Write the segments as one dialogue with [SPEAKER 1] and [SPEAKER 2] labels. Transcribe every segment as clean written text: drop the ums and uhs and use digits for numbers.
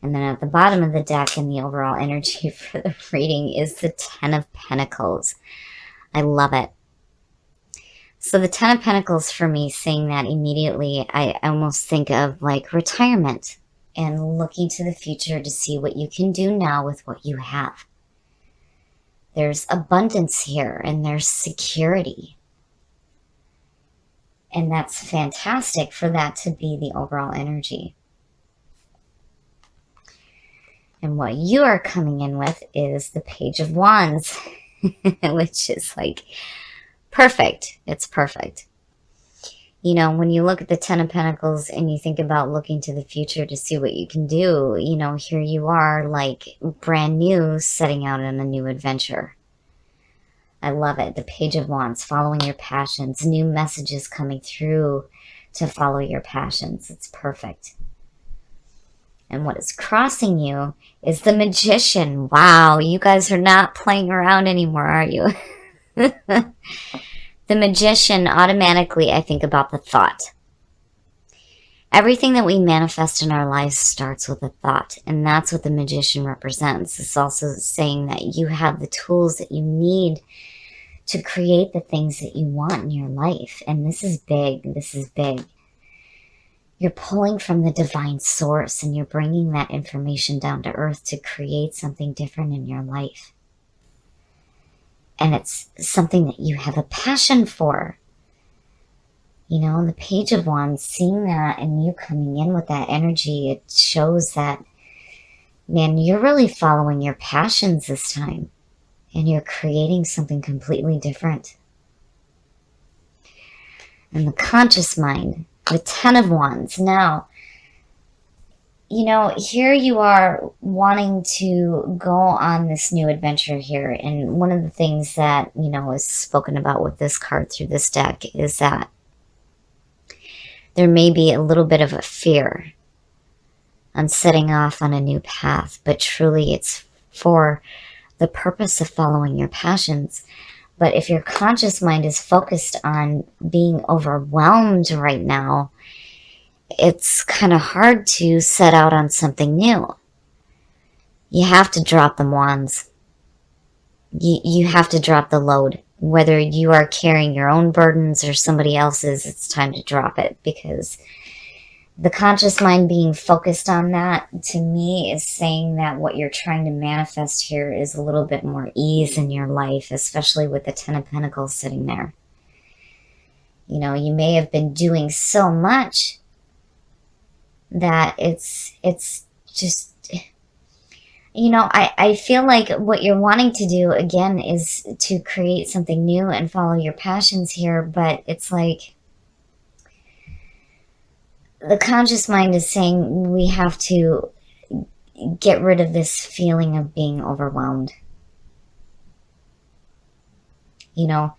[SPEAKER 1] And then at the bottom of the deck in the overall energy for the reading is the Ten of Pentacles. I love it. So the Ten of Pentacles for me, seeing that immediately, I almost think of like retirement and looking to the future to see what you can do now with what you have. There's abundance here and there's security. And that's fantastic for that to be the overall energy. And what you are coming in with is the Page of Wands, which is like perfect. It's perfect. You know, when you look at the Ten of Pentacles and you think about looking to the future to see what you can do, you know, here you are like brand new, setting out on a new adventure. I love it. The Page of Wands, following your passions, new messages coming through to follow your passions. It's perfect. And what is crossing you is the Magician. Wow, you guys are not playing around anymore, are you? The Magician, automatically I think about the thought. Everything that we manifest in our lives starts with a thought, and that's what the Magician represents. It's also saying that you have the tools that you need to create the things that you want in your life. And this is big. This is big. You're pulling from the divine source and you're bringing that information down to earth to create something different in your life. And it's something that you have a passion for. You know, the Page of Wands, seeing that and you coming in with that energy, it shows that, man, you're really following your passions this time. And you're creating something completely different. And the conscious mind, the Ten of Wands. Now, you know, here you are wanting to go on this new adventure here. And one of the things that, you know, is spoken about with this card through this deck is that there may be a little bit of a fear on setting off on a new path, but truly it's for the purpose of following your passions. But if your conscious mind is focused on being overwhelmed right now, it's kind of hard to set out on something new. You have to drop the wands. You have to drop the load. Whether you are carrying your own burdens or somebody else's, it's time to drop it, because the conscious mind being focused on that, to me, is saying that what you're trying to manifest here is a little bit more ease in your life, especially with the Ten of Pentacles sitting there. You know, you may have been doing so much that it's just, you know, I feel like what you're wanting to do, again, is to create something new and follow your passions here, but it's like, the conscious mind is saying we have to get rid of this feeling of being overwhelmed. You know,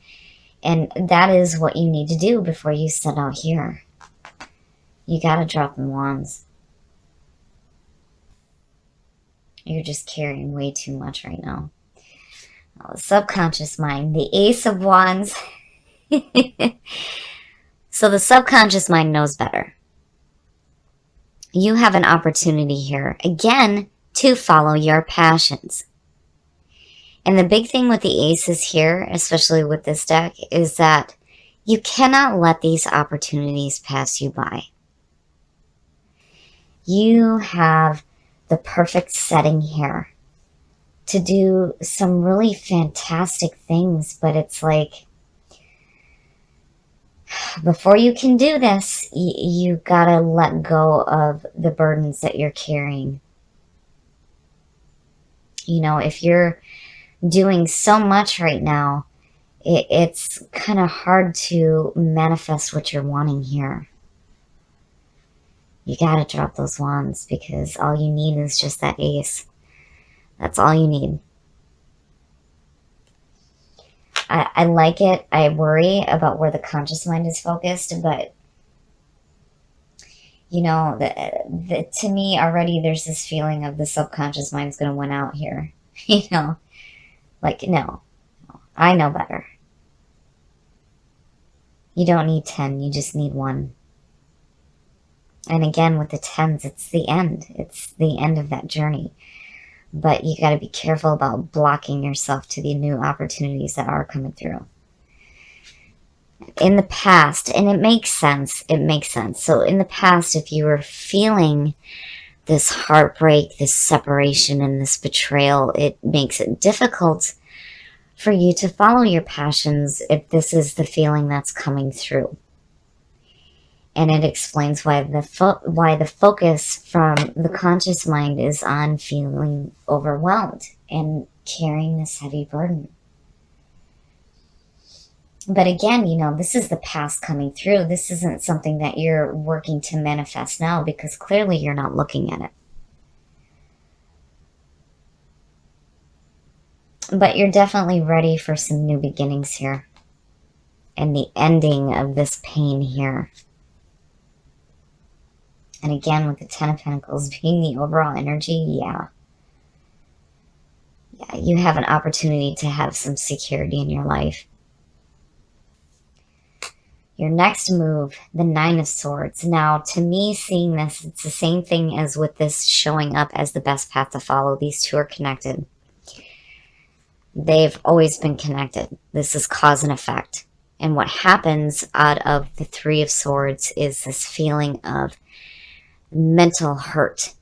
[SPEAKER 1] and that is what you need to do before you set out here. You got to drop the wands. You're just carrying way too much right now. Oh, the subconscious mind, the Ace of Wands. So the subconscious mind knows better. You have an opportunity here, again, to follow your passions. And the big thing with the aces here, especially with this deck, is that you cannot let these opportunities pass you by. You have the perfect setting here to do some really fantastic things, but it's like, before you can do this, you gotta let go of the burdens that you're carrying. You know, if you're doing so much right now, it's kind of hard to manifest what you're wanting here. You gotta drop those wands, because all you need is just that ace. That's all you need. I like it. I worry about where the conscious mind is focused, but you know, to me already there's this feeling of the subconscious mind is going to win out here. You know, like, no, I know better. You don't need 10, you just need 1. And again, with the tens, it's the end. It's the end of that journey. But you got to be careful about blocking yourself to the new opportunities that are coming through. In the past, and it makes sense. So in the past, if you were feeling this heartbreak, this separation, and this betrayal, it makes it difficult for you to follow your passions if this is the feeling that's coming through. And it explains why the focus from the conscious mind is on feeling overwhelmed and carrying this heavy burden. But again, you know, this is the past coming through. This isn't something that you're working to manifest now, because clearly you're not looking at it. But you're definitely ready for some new beginnings here. And the ending of this pain here. And again, with the Ten of Pentacles being the overall energy, yeah, you have an opportunity to have some security in your life. Your next move, the Nine of Swords. Now, to me, seeing this, it's the same thing as with this showing up as the best path to follow. These two are connected. They've always been connected. This is cause and effect. And what happens out of the Three of Swords is this feeling of mental hurt,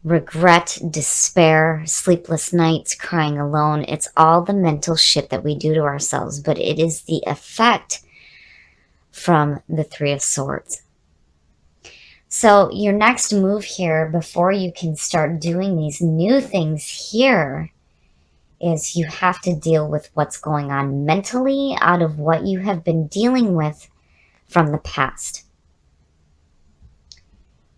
[SPEAKER 1] regret, despair, sleepless nights, crying alone. It's all the mental shit that we do to ourselves, but it is the effect from the Three of Swords. So your next move here, before you can start doing these new things here, is you have to deal with what's going on mentally out of what you have been dealing with from the past.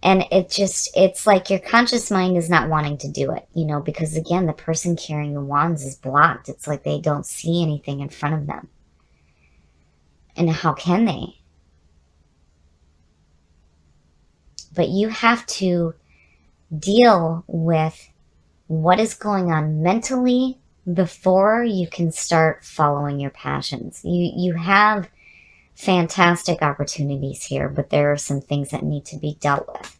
[SPEAKER 1] And it's like your conscious mind is not wanting to do it, you know, because again, the person carrying the wands is blocked. It's like they don't see anything in front of them. And how can they? But you have to deal with what is going on mentally before you can start following your passions. You have fantastic opportunities here, but there are some things that need to be dealt with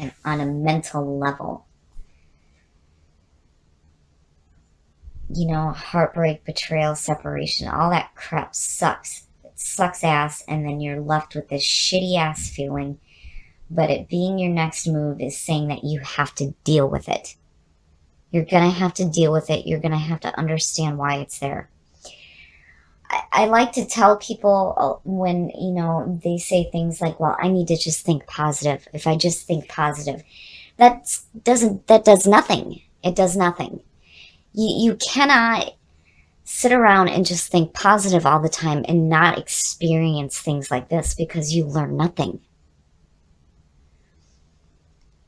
[SPEAKER 1] and on a mental level. You know, heartbreak, betrayal, separation, all that crap sucks. It sucks ass, and then you're left with this shitty ass feeling. But it being your next move is saying that you have to deal with it. You're going to have to deal with it. You're going to have to understand why it's there. I like to tell people when, you know, they say things like, well, I need to just think positive. If I just think positive, that does nothing. It does nothing. You cannot sit around and just think positive all the time and not experience things like this, because you learn nothing.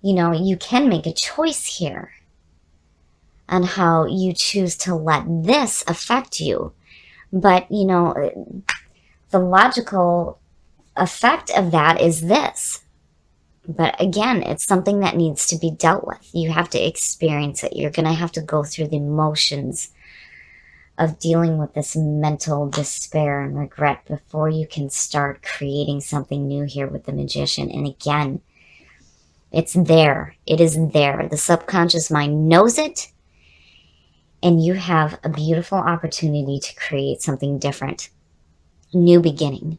[SPEAKER 1] You know, you can make a choice here on how you choose to let this affect you. But, you know, the logical effect of that is this. But again, it's something that needs to be dealt with. You have to experience it. You're going to have to go through the motions of dealing with this mental despair and regret before you can start creating something new here with the Magician. And again, it's there. It is there. The subconscious mind knows it. And you have a beautiful opportunity to create something different. New beginning.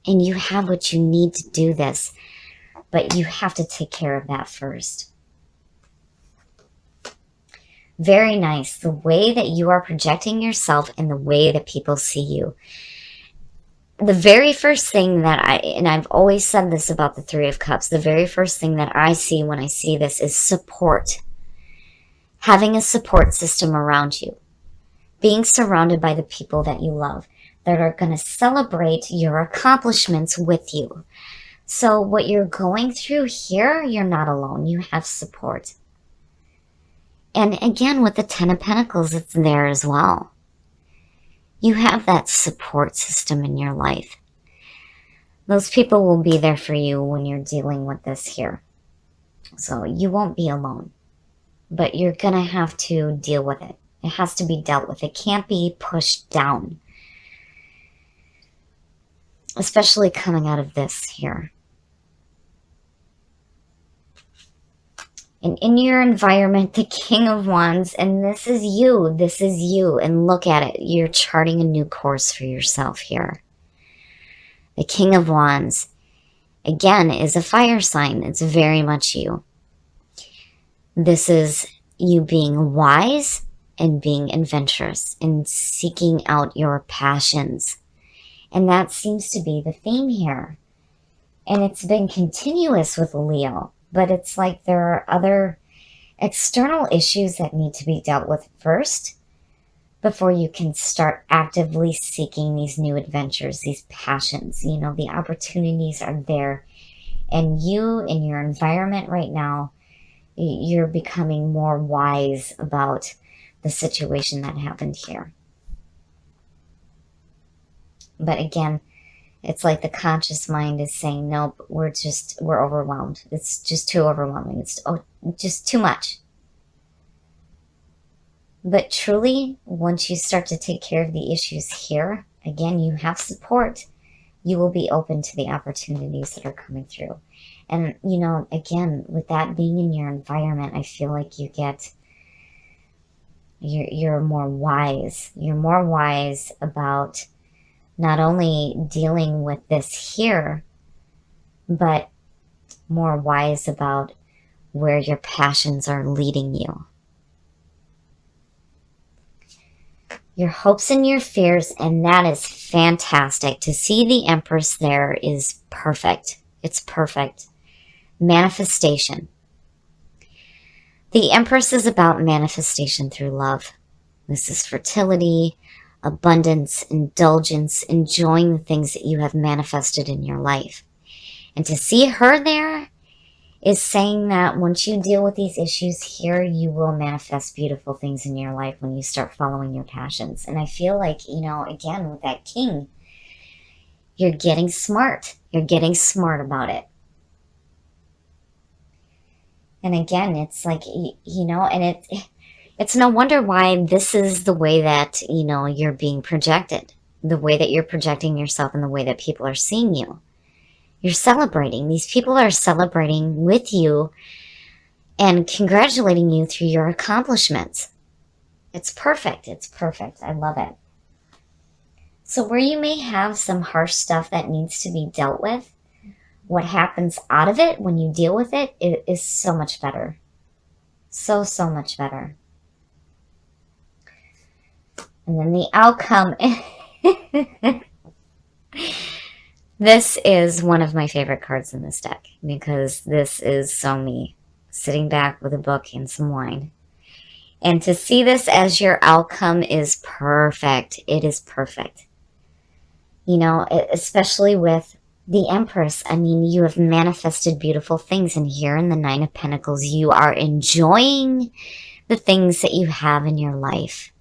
[SPEAKER 1] And you have what you need to do this. But you have to take care of that first. Very nice. The way that you are projecting yourself and the way that people see you. The very first thing that and I've always said this about the Three of Cups, the very first thing that I see when I see this is support. Having a support system around you. Being surrounded by the people that you love, that are going to celebrate your accomplishments with you. So what you're going through here, you're not alone. You have support. And again, with the Ten of Pentacles, it's there as well. You have that support system in your life. Those people will be there for you when you're dealing with this here. So you won't be alone. But you're going to have to deal with it. It has to be dealt with. It can't be pushed down. especially coming out of this here. And in your environment, the King of Wands, and this is you, and look at it. You're charting a new course for yourself here. The King of Wands, again, is a fire sign. It's very much you. This is you being wise and being adventurous and seeking out your passions. And that seems to be the theme here. And it's been continuous with Leo, but it's like there are other external issues that need to be dealt with first before you can start actively seeking these new adventures, these passions. You know, the opportunities are there. And you, in your environment right now, you're becoming more wise about the situation that happened here. But again, it's like the conscious mind is saying, nope, we're overwhelmed. It's just too overwhelming. It's just too much. But truly, once you start to take care of the issues here, again, you have support. You will be open to the opportunities that are coming through. And, you know, again, with that being in your environment, I feel like you're more wise. You're more wise about not only dealing with this here, but more wise about where your passions are leading you. Your hopes and your fears, and that is fantastic. To see the Empress there is perfect. It's perfect. Manifestation. The Empress is about manifestation through love. This is fertility, abundance, indulgence, enjoying the things that you have manifested in your life. And to see her there is saying that once you deal with these issues here, you will manifest beautiful things in your life when you start following your passions. And I feel like, you know, again, with that King, you're getting smart. You're getting smart about it. And again, it's like, you know, and it's no wonder why this is the way that, you know, you're being projected. The way that you're projecting yourself and the way that people are seeing you. You're celebrating. These people are celebrating with you and congratulating you through your accomplishments. It's perfect. It's perfect. I love it. So where you may have some harsh stuff that needs to be dealt with, what happens out of it when you deal with it is so much better. So much better. And then the outcome. This is one of my favorite cards in this deck because this is so me, sitting back with a book and some wine. And to see this as your outcome is perfect. It is perfect. You know, especially with the Empress. I mean, you have manifested beautiful things. And here in the Nine of Pentacles, you are enjoying the things that you have in your life.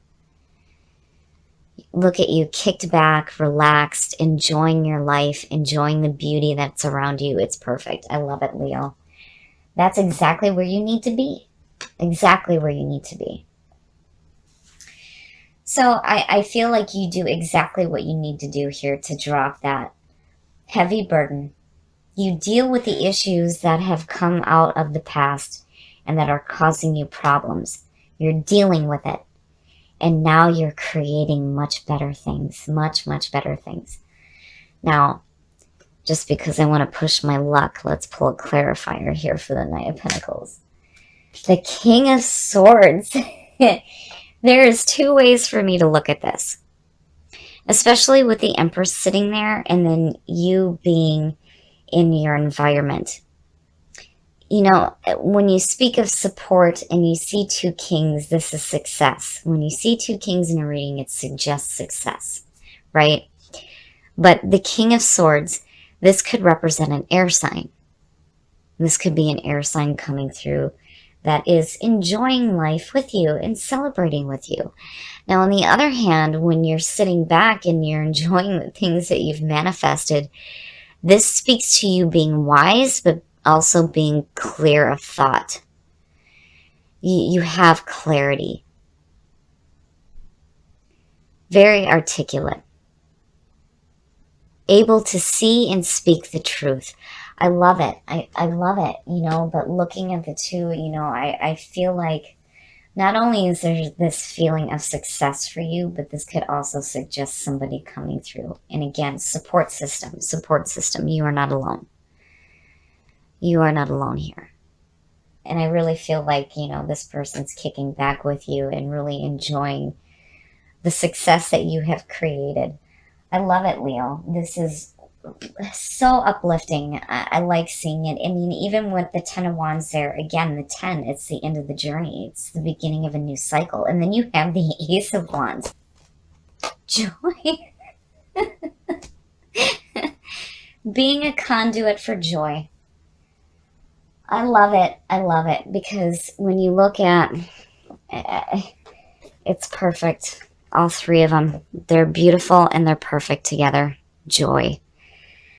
[SPEAKER 1] Look at you, kicked back, relaxed, enjoying your life, enjoying the beauty that's around you. It's perfect. I love it, Leo. That's exactly where you need to be. Exactly where you need to be. So I feel like you do exactly what you need to do here to drop that heavy burden. You deal with the issues that have come out of the past and that are causing you problems. You're dealing with it. And now you're creating much better things. Much better things. Now, just because I want to push my luck, let's pull a clarifier here for the Knight of Pentacles. The King of Swords. There is two ways for me to look at this. Especially with the Empress sitting there and then you being in your environment. You know, when you speak of support and you see two kings, this is success. When you see two kings in a reading, it suggests success, right? But the King of Swords, this could represent an air sign. This could be an air sign coming through that is enjoying life with you and celebrating with you. Now, on the other hand, when you're sitting back and you're enjoying the things that you've manifested, this speaks to you being wise, but also being clear of thought. You have clarity. Very articulate. able to see and speak the truth. I love it. I love it, you know, but looking at the two, you know, I feel like not only is there this feeling of success for you, but this could also suggest somebody coming through. And again, support system, support system. You are not alone. You are not alone here. And I really feel like, you know, this person's kicking back with you and really enjoying the success that you have created. I love it, Leo. This is so uplifting. I like seeing it. I mean, even with the 10 of Wands there, again, the 10, it's the end of the journey. It's the beginning of a new cycle. And then you have the Ace of Wands. Joy. Being a conduit for joy. I love it. I love it because when you look at it's perfect. All three of them. They're beautiful and they're perfect together. Joy.